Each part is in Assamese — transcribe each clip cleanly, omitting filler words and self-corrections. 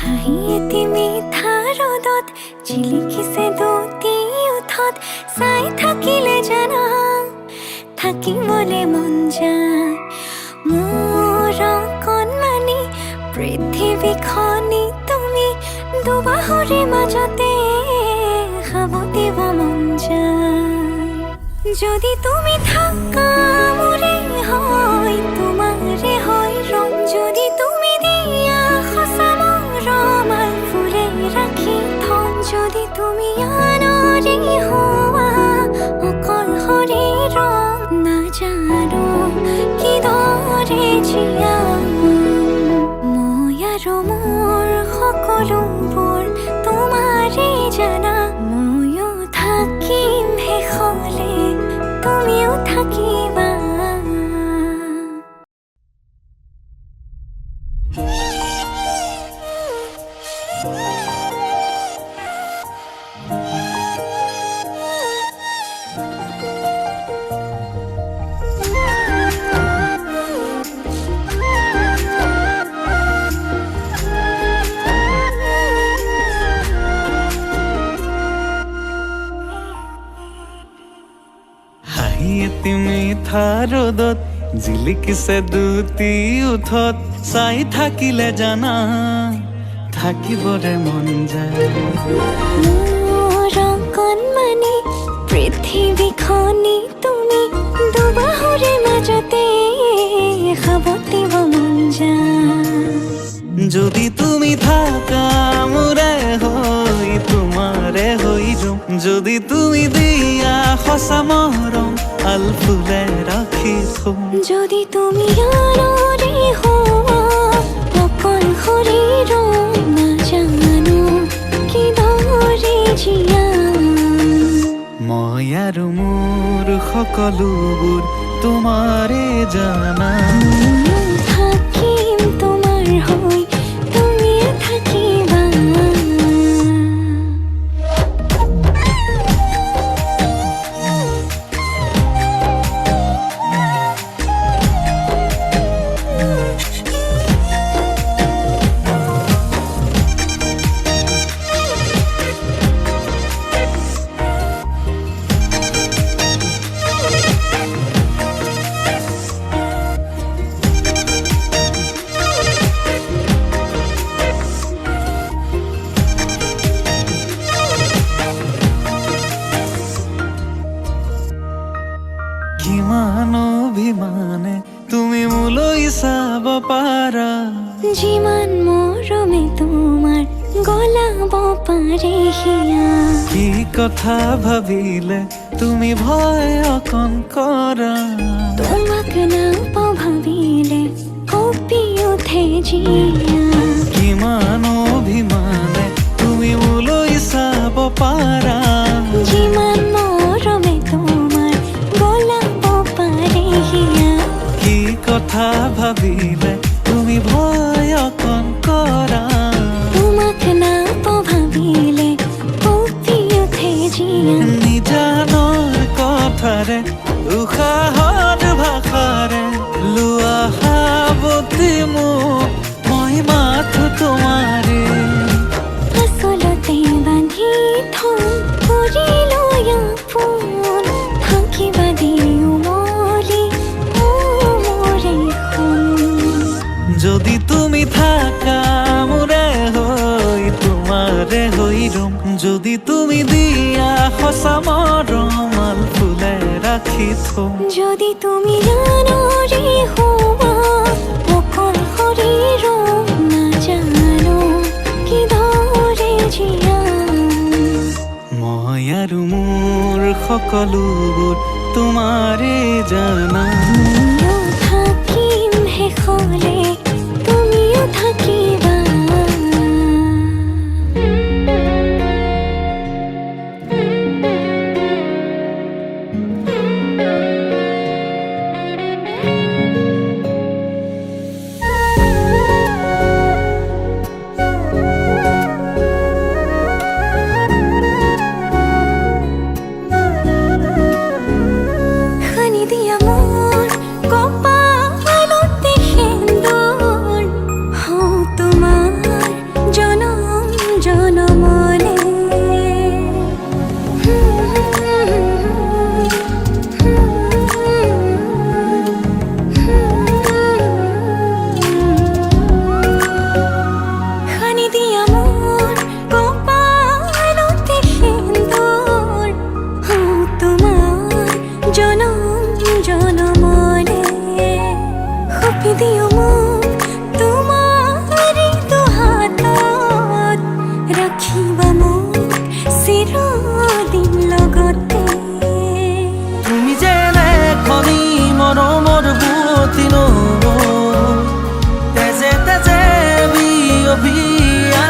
হাঁহিয়েতি মিঠা ৰ'দত জিলিকিছে দুটি ওঠত চাই থাকিলে জানা থাকিবলে মন যায় মোৰ কণমানি পৃথিৱীখনি তুমি দুবাহুৰে মাজতে সাৱটিব মন যায় যদি তুমি থাকা মোৰে হয় তোমাৰে হয় ৰং যদি তুমি দিয়া সঁচা মৰমাল ফুলে ৰাখি থম যদি তুমি আনৰে হোৱা অকল শৰীৰৰ নাজানো কিদৰে জীয়াম মই আৰু মোৰ সকলোবোৰ তোমাৰে জানা ময়ো থাকিম শেষলে তুমিও থাকিবা হাঁহিয়েতি মিঠা ৰ'দত জিলিকিছে দুটি ওঠত চাই থাকিলে জানা থাকিবৰে মন যায় মোৰ কণমানি পৃথিৱীখনি তুমি দুবাহুৰে মাজতে সাৱটিব মন যায় যদি তুমি থাকা মোৰে হৈ তোমাৰে হৈ যাম যদি তুমি দিয়া সঁচা মৰম আল ফুলে ৰাখি থম যদি তুমি আনৰে হোৱা অকল শৰীৰৰ নাজানো কিদৰে জীয়াম মই আৰু মোৰ সকলোবোৰ তোমাৰে জানা ময়ো থাকিম তোমাৰ হৈ তুমিও থাকিবা কিমান অভিমানে তুমি মোলৈ চাব পাৰা যিমান মৰমে তোমাৰ গলাব পাৰে হিয়া কি কথা ভাবিলে তুমি ভয় অকণ কৰা তোমাক নাপাওঁ ভাবিলে কঁপি উঠে জিয়া কিমান অভিমানে তুমি মোলৈ চাব পাৰা যিমান মৰমে তোমাৰ গলাব পাৰে হিয়া কি কথা ভাবিলে তুমি ভয় অকণ কৰা তোমাক নাপাওঁ ভাবিলে কঁপি উঠে জিয়া নিজানৰ কথাৰে উশাহৰ ভাষাৰে লোৱা সাৱটি মোক মই মাথো তোমাৰে আচলতে বান্ধি থম কৰিলৈ আপোন থাকিবা দিও মলি মোৰে যদি তুমি থাকা মোৰে হৈ তোমাৰে হৈ ৰম যদি তুমি দিয়া সঁচা মৰমাল ফুলে ৰাখি থম যদি তুমি আনৰে হোৱা অকল শৰীৰৰ নাজানো কিদৰে জীয়াম মই আৰু মোৰ সকলোবোৰ তোমাৰে জানা ময়ো থাকিম শেষলে তুমিও থাকিবা দিয়া মোৰ কপালতে সেন্দুৰ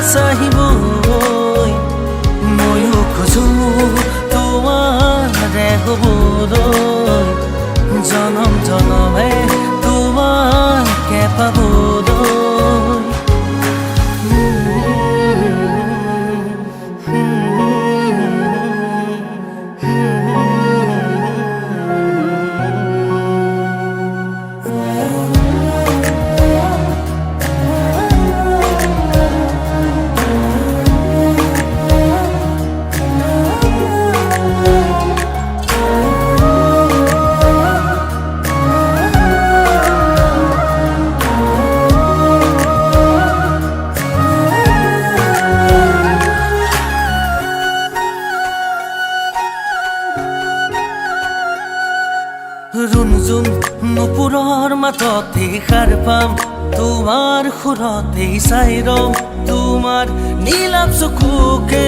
আহিবই ময়ো খোজো তোমাৰে হ'বলৈ জনম জনমে তোমাকে পাবলৈ ৰুণজুন নুপুৰৰ মাততে সাৰ পাম তোমাৰ সুৰতে চাই ৰম তোমাৰ নীলাভ চকুকে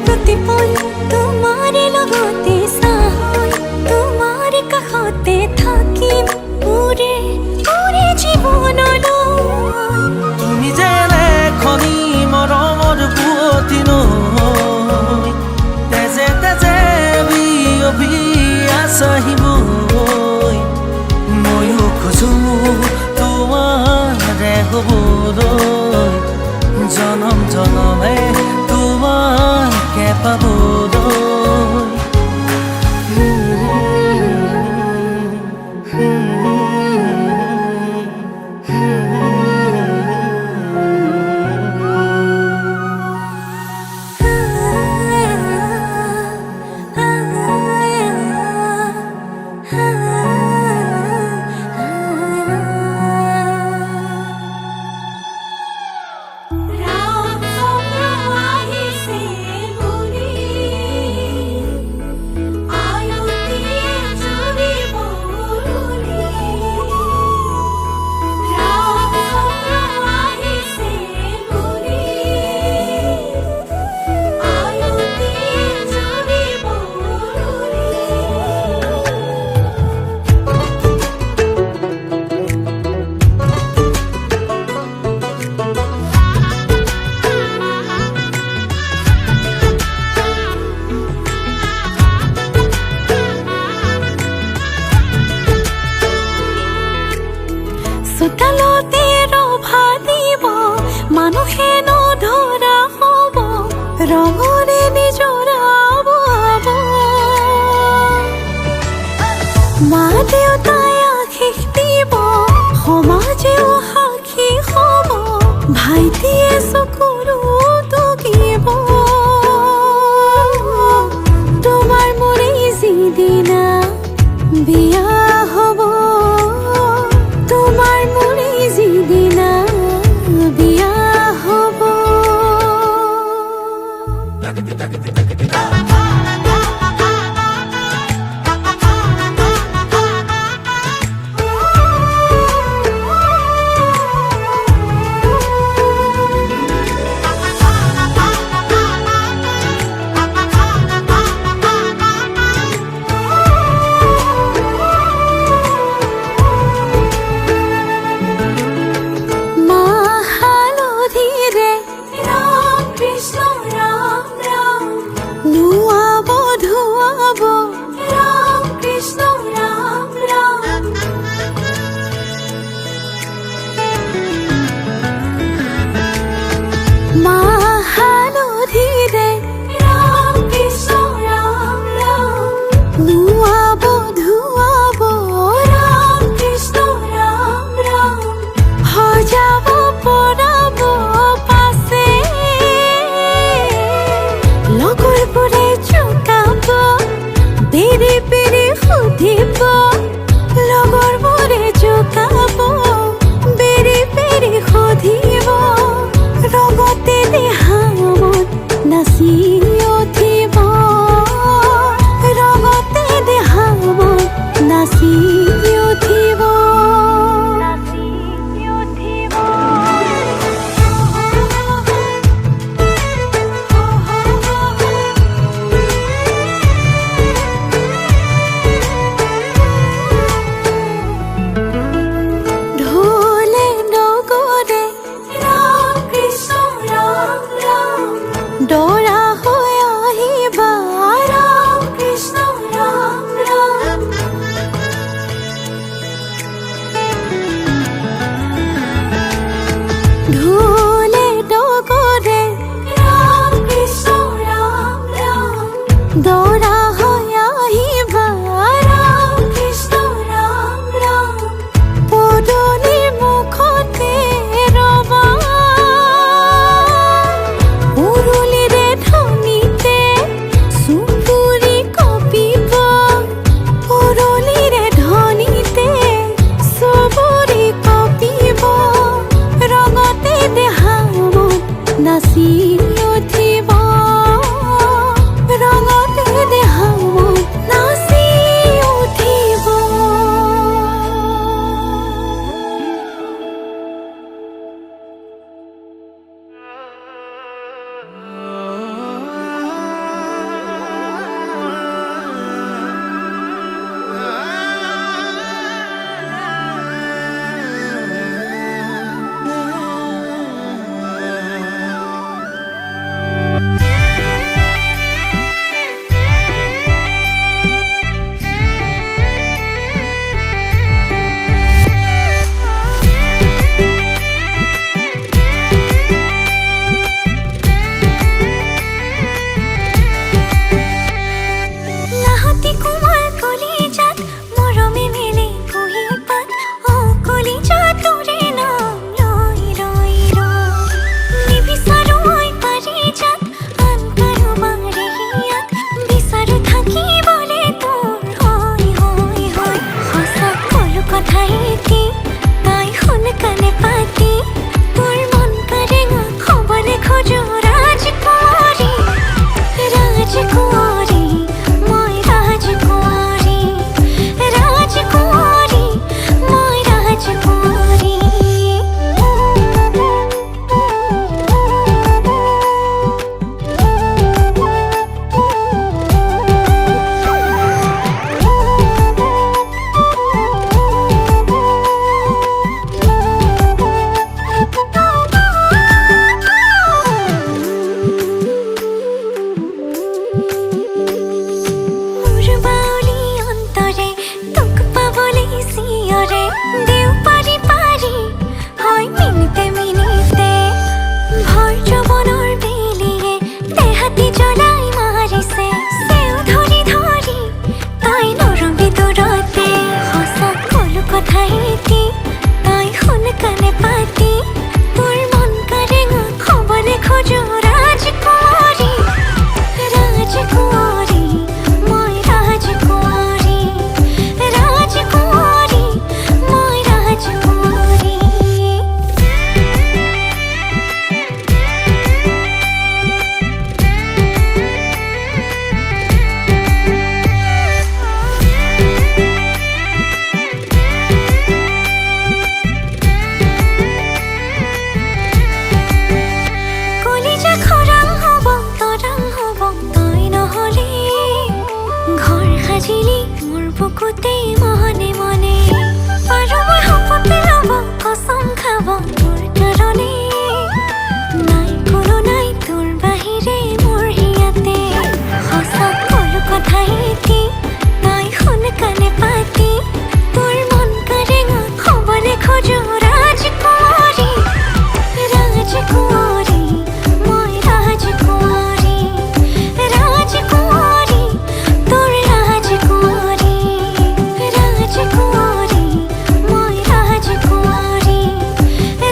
প্ৰতিপল তোমাৰ লগতে চাহৈ তোমাৰ কাষতে থাকিম পুৰে পুৰে জীৱনলৈ তুমি যেনে খনি মৰমৰ পুৱতি নৈ তেজে তেজে বিয়পি আহিবই ময়ো খোজো তোমাৰে হ'বলৈ জনম জনমে তোমাকে পাবলৈ চোতালতে ৰভা দিব মানুহে নধৰা হ'ব ৰঙৰে নিজৰাব মা দেউতাই আশীষ দিব সমাজেও সাক্ষী হ'ব ভাইটিয়ে চকুৰো টুকিব তোমাৰ মোৰে যিদিনা বিয়া হ'ব তোমাৰ মোৰে যিদিনা বিয়া হ'ব লগতে নাচি উঠিব ৰঙতে দেহা মন নাচি উঠিব। লাহতি কোমল কলিজাত মৰমে মেলে কুঁহিপাত, কলিজা তোৰে নাম লৈ লৈ নিবিচাৰো মই পাৰিজাত আন কাৰোবাৰে হিয়াত, বিচাৰো থাকিবলে তোৰ হয় হয় হয়। সঁচা কলো কথা এটি তাই শুন কাণে পাতি, তোৰ মন কাৰেঙা হ'বলে খোজো ৰাজকুমাৰী ৰাজকুমাৰী। মই ৰাজকুমাৰী ৰাজকুমাৰী, মই ৰাজকুমাৰী। মোৰ বাউলী অন্তৰে তোক পাবলৈ চিঞৰে, দেও পাৰি পাৰি হয় মিনিটে মিনিটে, ভৰ যৌৱনৰ বেলিয়ে দেহাতি জ্বলাই মাৰিছে, চেও ধৰি ধৰি তাই নৰবি দূৰতে। সঁচা কলো কথা এটি তাই শুন কাণে পাতি, তোৰ মন কাৰেঙা হ'বলে খোজো ৰাজকুমাৰী ৰাজকুমাৰী। মই ৰাজকুমাৰী ৰাজকুমাৰী, মই ৰাজকুমাৰী। কলিজা খৰাং হ'ব তৰাং হ'ব তই নহ'লে, ঘৰ সাজিলি মোৰ বুকুতে মনে মনে, পাৰো মই শপতে ল'ব কচম খাব তোৰ কাৰণে, নাই কোনো নাই তোৰ বাহিৰে মোৰ হিয়াতে। সঁচা কলো কথা এটি তাই শুন কাণে পাতি, তোৰ মন কাৰেঙা হ'বলে খোজো ৰাজকুমাৰী ৰাজকুমাৰী। মই ৰাজকুমাৰী ৰাজকুমাৰী, তোৰ ৰাজকুমাৰী ৰাজকুমাৰী। মই ৰাজকুমাৰী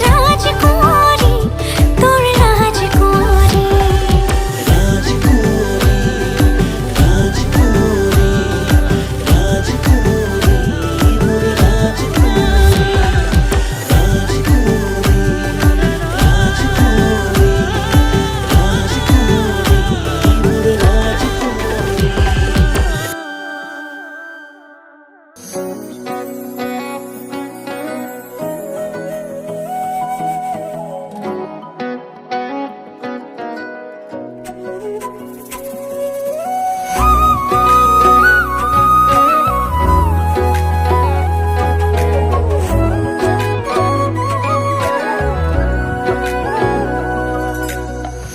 ৰাজকুমাৰী, তোৰ ৰাজকুমাৰী।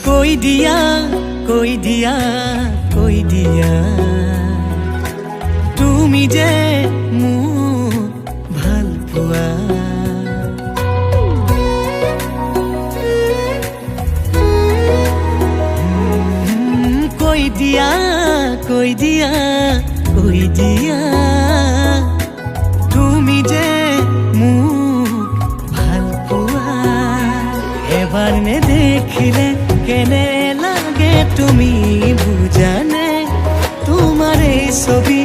কৈ দিয়া কৈ দিয়া কৈ দিয়া, তুমি যে মোক ভাল পোৱা। কৈ দিয়া কৈ দিয়া কৈ দিয়া, তুমি যে মোক ভাল পোৱা। এবাৰ নেদেখিলে কেনে লাগে তুমি বুজানে, তোমাৰ এই ছবি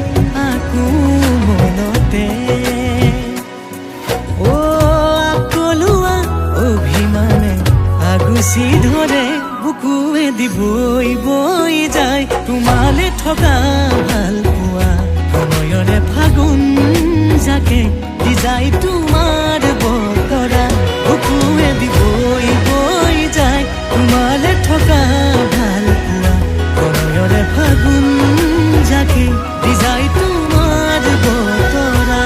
আকো মনতে। অ' আকলুৱা অভিমানে আগু আগুচি ধৰে বুকুৱেদি বৈ বৈ যায় তোমালে থকা ভাল পোৱা সময়ৰে ফাগুন যাকে দি যায় তোমাৰ বতৰা বুকুৱেদি বৈ বৈ যায় তোমালে থকা ভাল পোৱা সময়ৰে ফাগুন যাকে দি যায় তোমাৰ বতৰা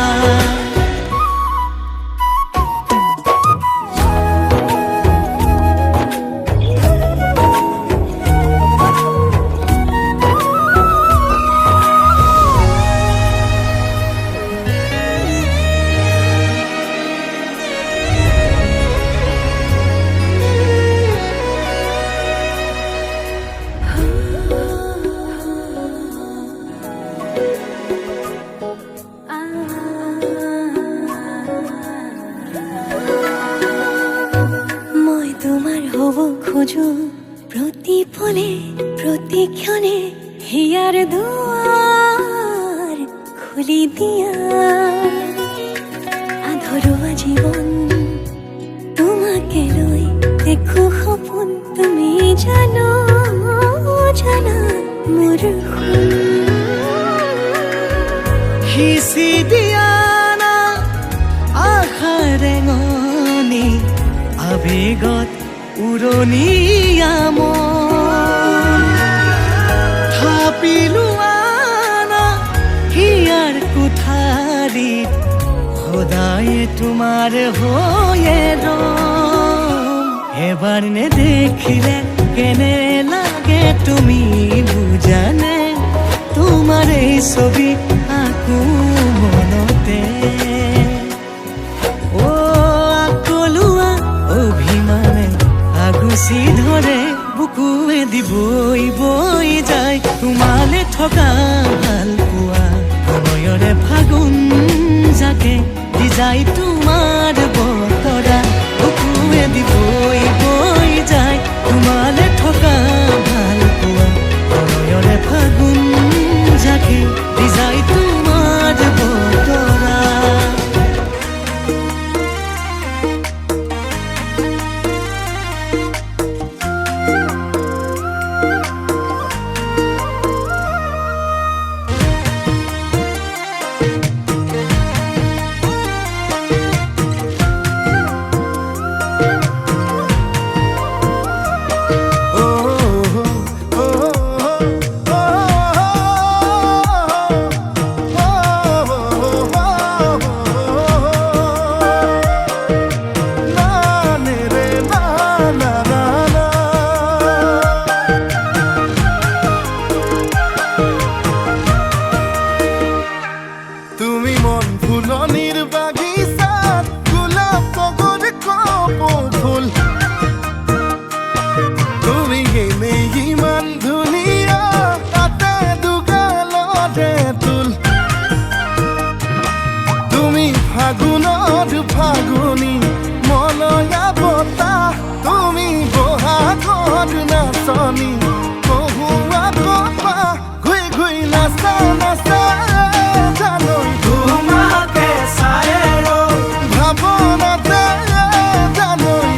মই তোমাৰ হ'ব খোজো প্ৰতি পলে প্ৰতি ক্ষণে হিয়াৰ দুৱাৰ খুলি দিয়া আধৰুৱা জীৱন তোমাকে লৈ দেখো সপোন তুমি জানো জানা মোৰ সিঁচি দিয়া না আশাৰে ঙনি আবেগত উৰণীয়া মন থাপি লোৱা না হিয়াৰ কোঠাৰীত সদায় তোমাৰ হৈয়ে ৰম এবাৰ নেদেখিলে কেনে লাগে তুমি বুজানে তোমাৰ এই ছবি আকো মনতে অ আকলুৱা অভিমানে আগুচি ধৰে বুকুৱেদি বৈ বৈ যায় তোমালে থকা ভাল পোৱা সময়ৰে ফাগুন যাকে দি যায় তোমাৰ বতৰা বুকুৱেদি বৈ বৈ যায় তোমালে থকা ভাল পোৱা সময়ৰে ফাগুন যাকে দি যায় তোমাৰ বতৰা তুমি মন ফুলনিৰ বাগিচাত গোলাপ তগৰ কপৌ ফুল তুমি এনেই ইমান ধুনীয়া তাতে দুগালতে তুল তুমি ফাগুনত ফাগুনী মলয়া বতাহ তুমি বহাগত নাচনী কহুৱা কপা ঘুই ঘুই নাচা নাচা জানৈ তোমাকে চাই ভাৱনাতে জানৈ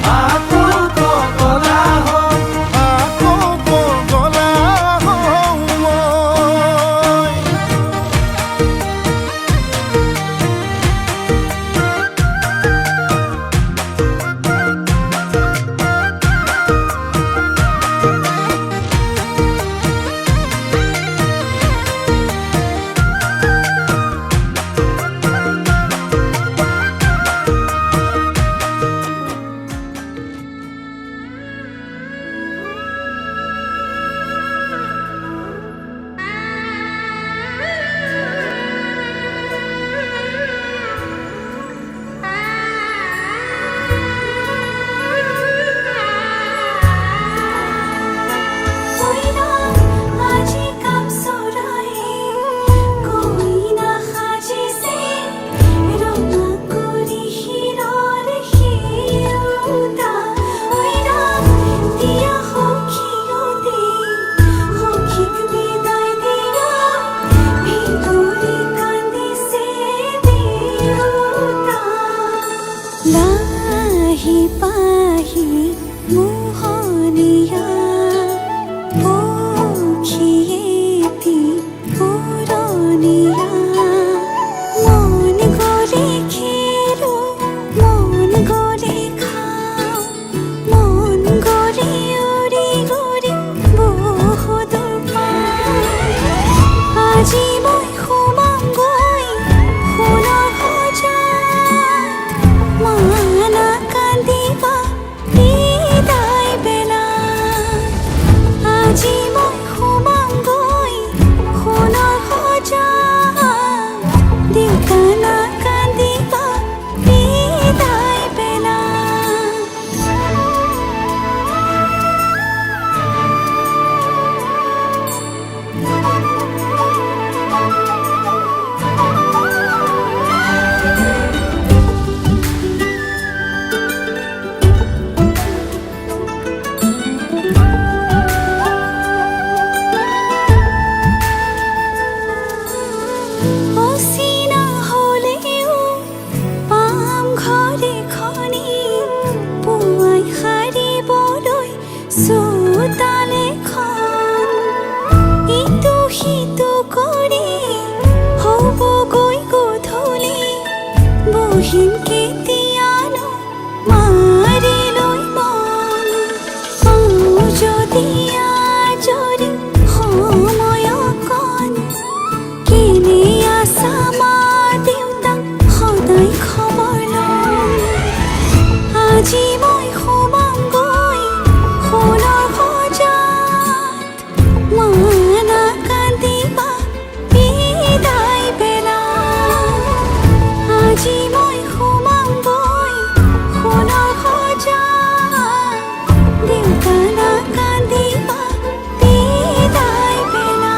আকৌ পগলা হওঁ মই দিয়া যদি সময় অকণ কেনে আছা মা দেউতাক সদায় খবৰ লওঁ আজি মই সোমামগৈ সোণৰ সজাত মানা কান্দিবা বিদায় বেলা আজি মই সোমামগৈ সোণৰ সজাত দেউতা না কান্দিবা বিদায় বেলা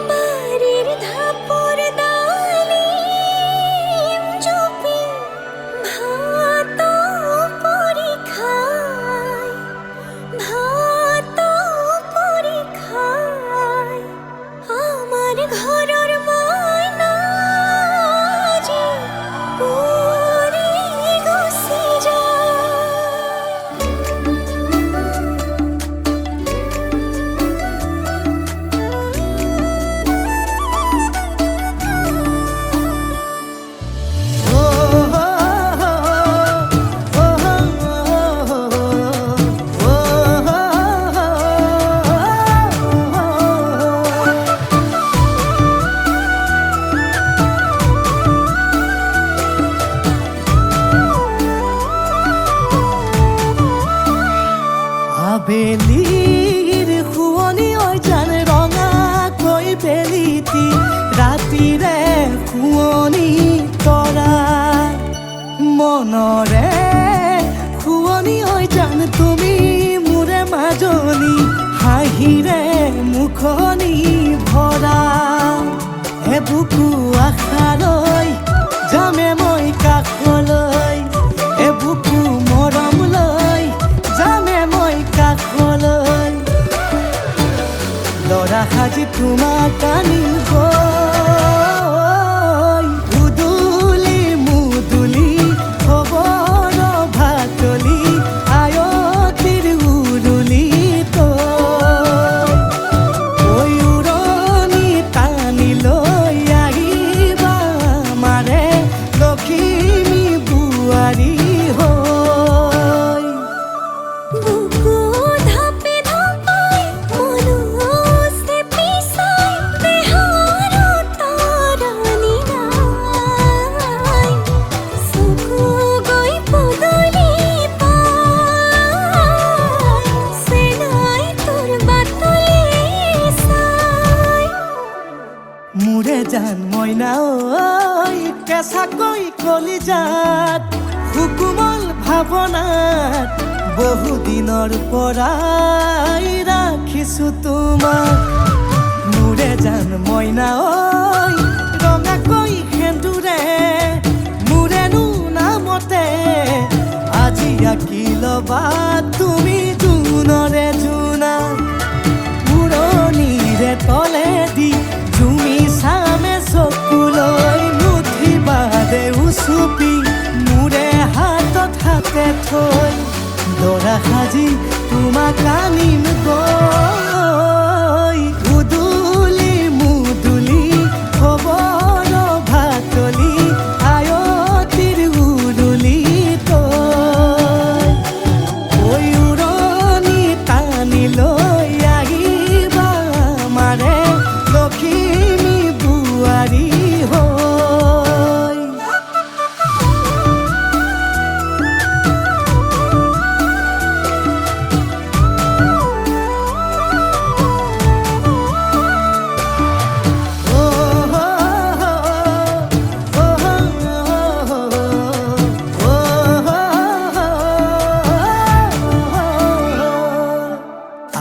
বাড়ির ধাপর ডালিম জপি ভাত পরীক্ষায় আমার ঘরের ময়না যে উড়ি গুছি যায় আবেলিৰ শুৱনি ঐ জান ৰঙাকৈ বেলিতি ৰাতিৰে শুৱনি তৰা মনৰে শুৱনি ঐ জান তুমি মোৰে মাজনী হাঁহিৰে মুখনি ভৰা এবুকু আশালৈ যামে মই কাষলৈ এবুকু মৰম লৈ যামে মই কাষলৈ লৰা সাজি তোমাক আনিব উদুলি মুদুলি খবৰ ভাতলি আয়তিৰ উৰুলি তই উৰণি টানি লৈ আহিবা মাৰে লখিমী বোৱাৰী হৈ বুকু ধাপে ধাপাই মনো চেপি চাই দেহা কেঁচাকৈ কলিজাত সুকুমল ভাৱনাত বহুদিনৰ পৰাই ৰাখিছো তোমাক মোৰে জান মইনা ঐ ৰঙাকৈ সেন্দুৰে মোৰেনো নামতে আজি আঁকি ল'বা তুমি জোনৰে জোনা উৰণিৰে তলেদি জুমি চামে চকুলৈ মুঠি বাদে উচুপি মোৰে হাতত হাতে থৈ দৰা সাজি তোমাক আনিম গৈ উদুলি মুদুলি খবৰ ভাতলি আয়তিৰ উৰুলি তই ঐ উৰণি টানি লৈ আহিবা আমাৰে লখিমী বোৱাৰী হৈ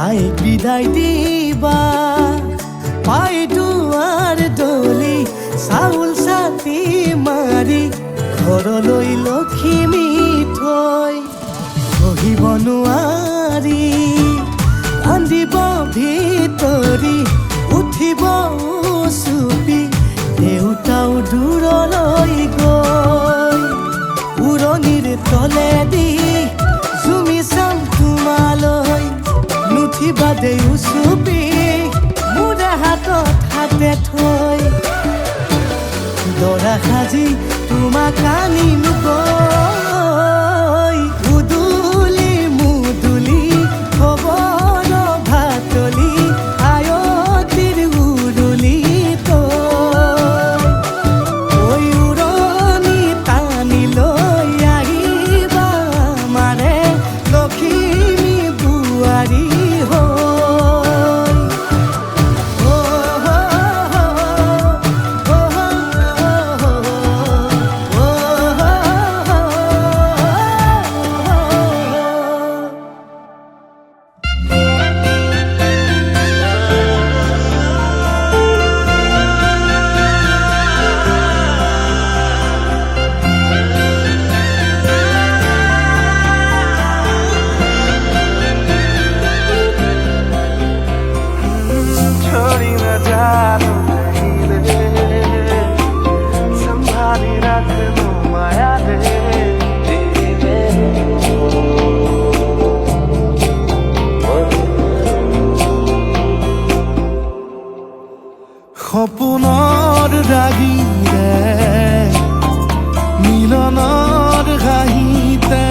আই বিদায় দিবা পাই দুৱাৰ দলি চাউল চাতি মাৰি ঘৰলৈ লখিমী থৈ সহিব নোৱাৰি কান্দিব ভিতৰি উঠিব চুপি দেউতাও দূৰলৈ গৈ উৰণিৰ তলেদি জুমি চাম তোমালৈ নুঠি বাদে উচুপি মোৰে হাতত হাতে থৈ দৰা সাজি তোমাক আনিম গৈ উদুলি মুদুলি খবৰ ভাতলি আয়তিৰ উৰুলি তই ঐ উৰণি টানি লৈ আহিবা আমাৰে লখিমী বোৱাৰী छोड़ी न जानो कहीं रे संभाली रख लो माया रे সপোনৰ ৰাগিৰে মিলনৰ হাঁহিতে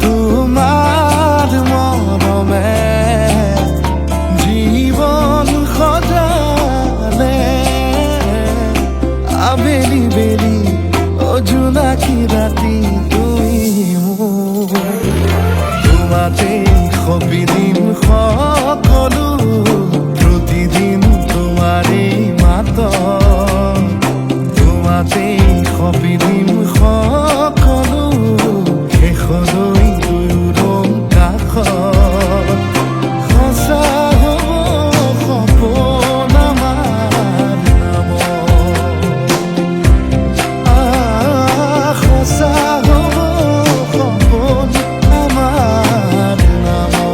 তোমাৰ মৰমে জীবন সজালে আবেলি বেলি অজোনাকি ৰাতি তুমি মোৰ তোমাতেই সবিদিন সকলো প্ৰতিদিন তোমাৰেই মাত তোমাতেই সবিদিন সকলো শেষলৈ দুয়োৰং কাষত সঁচা হ'ব সপোন আমাৰ নামত সঁচা হ'ব সপোন আমাৰ নামত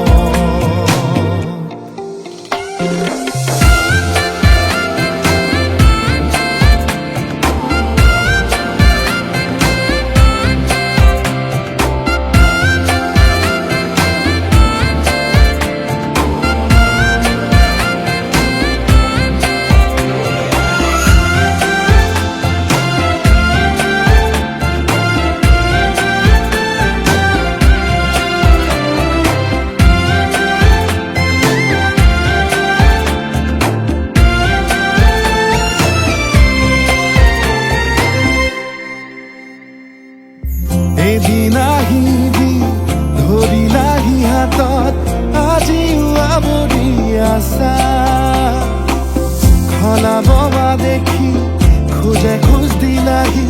এদিন আহিবি ধৰিলাহি হাতত আজিও আৱৰি আছা খলাব বা দেখি খোজে খোজে আহি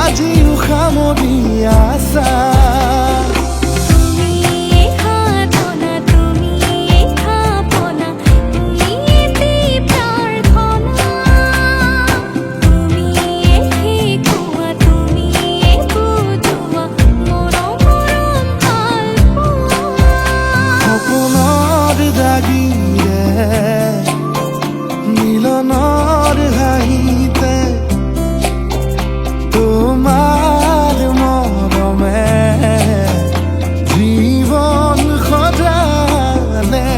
আজিও সামৰি আছা তুমি সাধনা তুমি স্থাপনা তুমি প্ৰাৰ্থনা তুমি শিকোৱা তুমি বুজোৱা মৰম ভাল পোৱা সপোনৰ দাগিৰে মিলনৰ হাঁহিতে তোমাৰ মৰমে জীৱন সজালে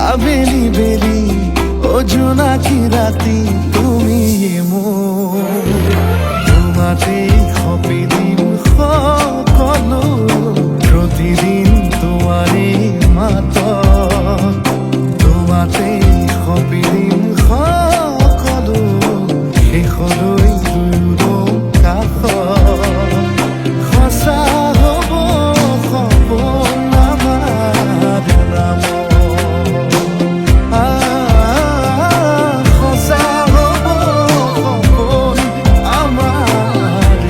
আবেলি বেলি অজোনাকি ৰাতি তুমিয়ে মোৰ তোমাতেই সপিদিম সকলো প্ৰতিদিন তোমাৰে মাতত তোমাতেই সপিদিম সকলো শেষলৈ দুয়ো কাষত সঁচা হ'ব সপোন আমাৰ নামত সঁচা হ'ব সপোন আমাৰ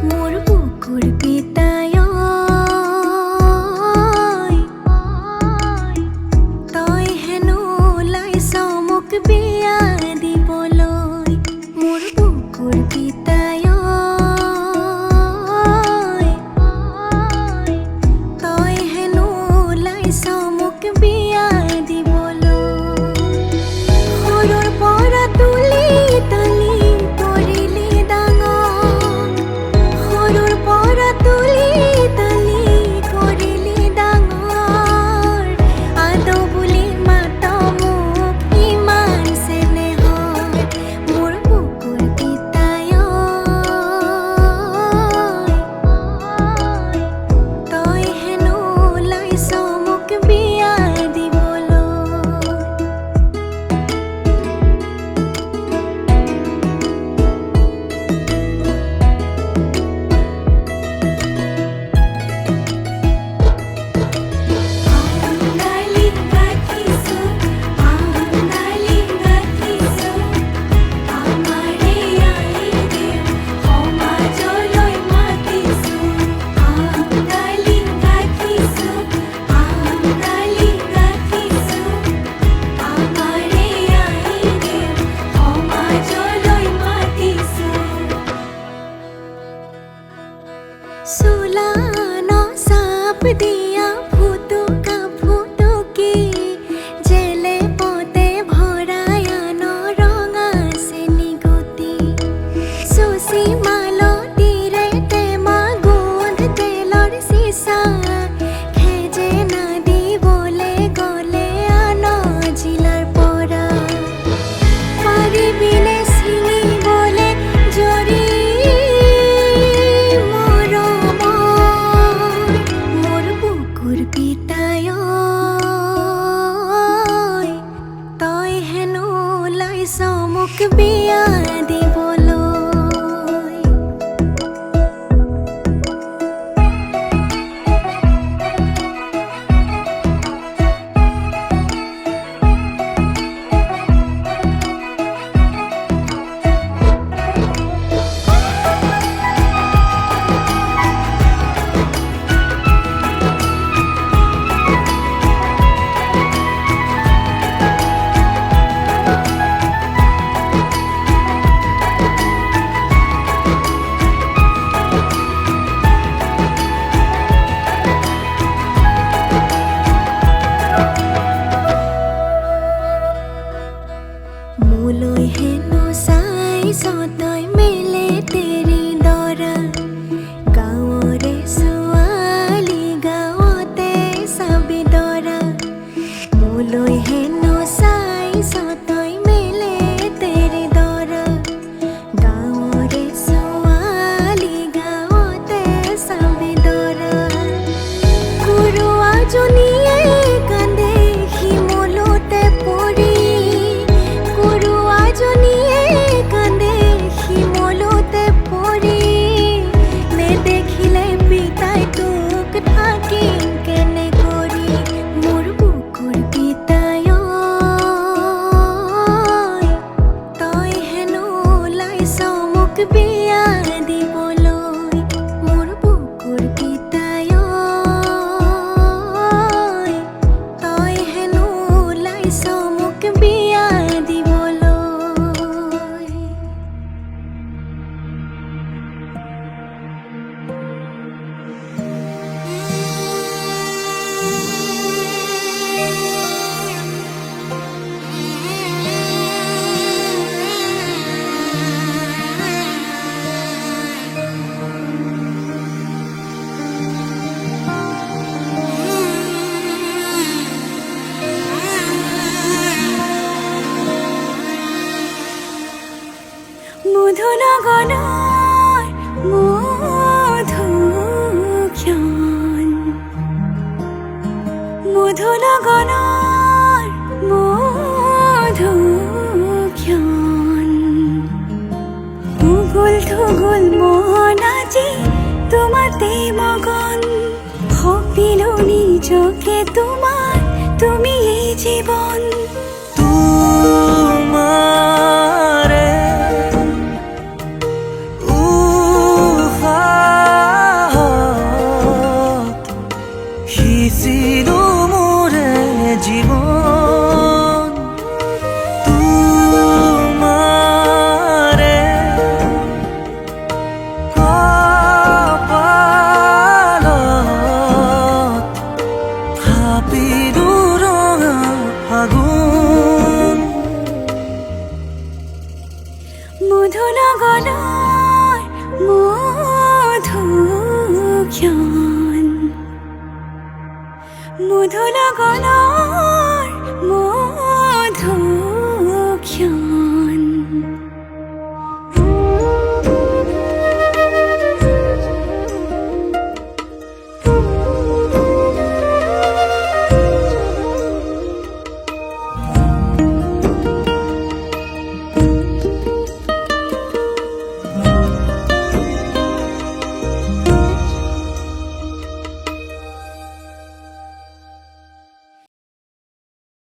মোৰ বুকুৰ পিতায় তই হেনো ওলাইছ মোক বিয়া দিবলৈ মোৰ বুকুৰ পিতায় তই হেনো ওলাইছ মোক বিয়া দিবলৈ সৰুৰ পৰা তুলি তালি কৰিলি ডাঙৰ সৰুৰ পৰা তুলি তালি কৰিলি ডাঙৰ আদৌ বুলি মাত মোক ইমান চেনেহৰ মোৰ বুকুৰ পিতায় তই হেনো ওলাইছ মোক বিয়া দিবলৈ আন্দালি গাঠিছো আন্দালি গাঠিছো আমাৰে আই দেৱ সমাজলৈ মাতিছো আন্দালি গাঠিছো আন্দালি গাঠিছো আমাৰে আই দেৱ সমাজলৈ মাতিছো চোলান চাপ দিয়া ফুটুকা ফুটুকি জেলে পতে ভৰাই আন ৰঙা চেনি গুটি চুচি মালতীৰে টেমা গোন্ধ তেলৰ চিচা খেজে নাদিবলে গ'লে আন জিলাৰ পৰা পাৰিবিনে ছিঙিবলে জৰি মৰমৰ মোৰ বুকুৰ মধুনগৰৰ মধুক্ষণ উগুল থুগুল মন আজি তোমাতে মগন সপিলো নিজকে তোমাৰ তুমি এই জীৱন তোমাৰে উহাত সিঁচিলো মোৰে জীবন তোমাৰে কপালত থাপিলো ৰঙা ফাগুন মধুনগৰৰ মধুক্ষণ মধুনগৰৰ